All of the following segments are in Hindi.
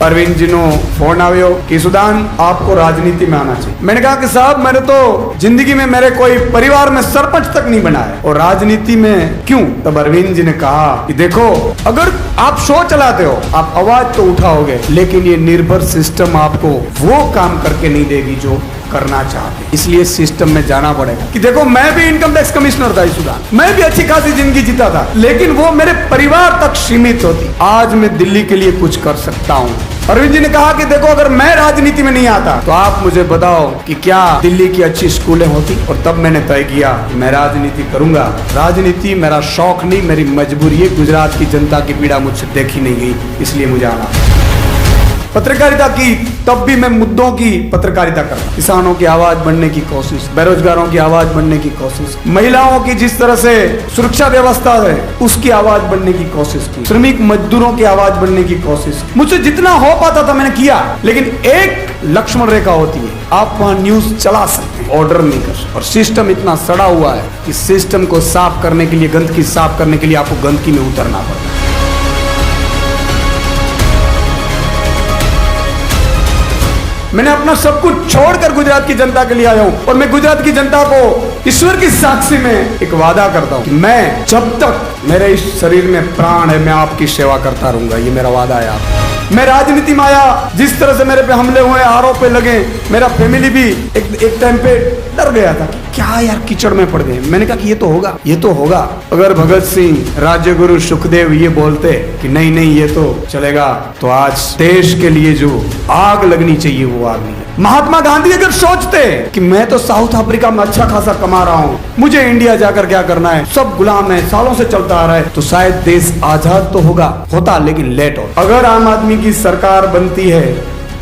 अरविंद जी नो फोन आयो कि सुदान आपको राजनीति में आना चाहिए। मैंने कहा कि साहब मैंने तो जिंदगी में मेरे कोई परिवार में सरपंच तक नहीं बना है और राजनीति में क्यों। तब अरविंद जी ने कहा कि देखो अगर आप शो चलाते हो आप आवाज तो उठाओगे, लेकिन ये निर्भर सिस्टम आपको वो काम करके नहीं देगी जो करना चाहते, इसलिए सिस्टम में जाना पड़ेगा। कि देखो मैं भी इनकम टैक्स कमिश्नर था इस सुदान, मैं भी अच्छी खासी जिंदगी जीता था, लेकिन वो मेरे परिवार तक सीमित होती। आज मैं दिल्ली के लिए कुछ कर सकता हूँ। अरविंद जी ने कहा कि देखो अगर मैं राजनीति में नहीं आता तो आप मुझे बताओ कि क्या दिल्ली की अच्छी स्कूलें होती। और तब मैंने तय किया मैं राजनीति करूंगा। राजनीति मेरा शौक नहीं, मेरी मजबूरी है। गुजरात की जनता की पीड़ा मुझसे देखी नहीं गई, इसलिए मुझे आना। पत्रकारिता की तब भी मैं मुद्दों की पत्रकारिता करता, किसानों की आवाज बनने की कोशिश, बेरोजगारों की आवाज बनने की कोशिश, महिलाओं की जिस तरह से सुरक्षा व्यवस्था है उसकी आवाज बनने की कोशिश की, श्रमिक मजदूरों की आवाज बनने की कोशिश। मुझसे जितना हो पाता था मैंने किया, लेकिन एक लक्ष्मण रेखा होती है, आप वहां न्यूज चला सकते हैं, ऑर्डर नहीं कर सकते। और सिस्टम इतना सड़ा हुआ है कि सिस्टम को साफ करने के लिए, गंदगी साफ करने के लिए आपको गंदगी में उतरना पड़ता है। मैंने अपना सब कुछ छोड़कर गुजरात की जनता के लिए आया हूं और मैं गुजरात की जनता को ईश्वर की साक्षी में एक वादा करता हूं कि मैं जब तक मेरे इस शरीर में प्राण है मैं आपकी सेवा करता रहूंगा। ये मेरा वादा है आपको। मैं राजनीति में आया, जिस तरह से मेरे पे हमले हुए, आरोप लगे, मेरा फैमिली भी एक टाइम पे डर गया था। क्या यार कीचड़ में पड़ गए। मैंने कहा कि ये तो होगा, ये तो होगा। अगर भगत सिंह, राजगुरु, सुखदेव ये बोलते कि नहीं नहीं ये तो चलेगा, तो आज देश के लिए जो आग लगनी चाहिए वो आग नहीं है। महात्मा गांधी अगर सोचते कि मैं तो साउथ अफ्रीका में अच्छा खासा कमा रहा हूँ, मुझे इंडिया जाकर क्या करना है, सब गुलाम है, सालों से चलता आ रहा है, तो शायद देश आजाद तो होता लेकिन लेट हो। अगर आम आदमी की सरकार बनती है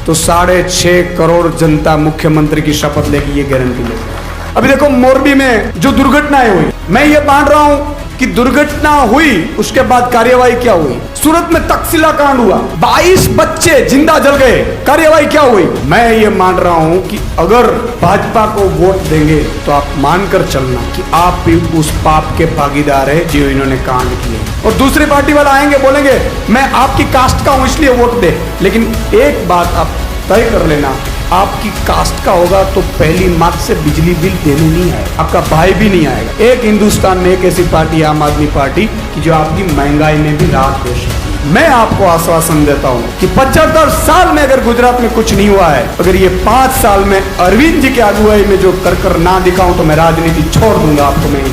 तो 6.5 करोड़ जनता मुख्यमंत्री की शपथ लेगी, ये गारंटी लेगी। अभी देखो मोरबी में जो दुर्घटनाएं हुई, मैं ये मान रहा हूं कि दुर्घटना हुई उसके बाद कार्यवाही क्या हुई। सूरत में तक्षशिला कांड हुआ, 22 बच्चे जिंदा जल गए, कार्यवाही क्या हुई। मैं ये मान रहा हूं कि अगर भाजपा को वोट देंगे तो आप मानकर चलना कि आप भी उस पाप के भागीदार है जो इन्होंने कांड किए। और दूसरी पार्टी वाला आएंगे बोलेंगे मैं आपकी कास्ट का हूं इसलिए वोट दे, लेकिन एक बात आप तय कर लेना, आपकी कास्ट का होगा तो पहली मार्च से बिजली बिल देने नहीं आएगा, आपका भाई भी नहीं आएगा। एक हिंदुस्तान में एक ऐसी पार्टी आम आदमी पार्टी की जो आपकी महंगाई में भी राहत दे सकती है। मैं आपको आश्वासन देता हूं कि 75 साल में अगर गुजरात में कुछ नहीं हुआ है, अगर ये 5 साल में अरविंद जी की अगुवाई में जो कर ना दिखाऊं तो मैं राजनीति छोड़ दूंगा, आपको मैं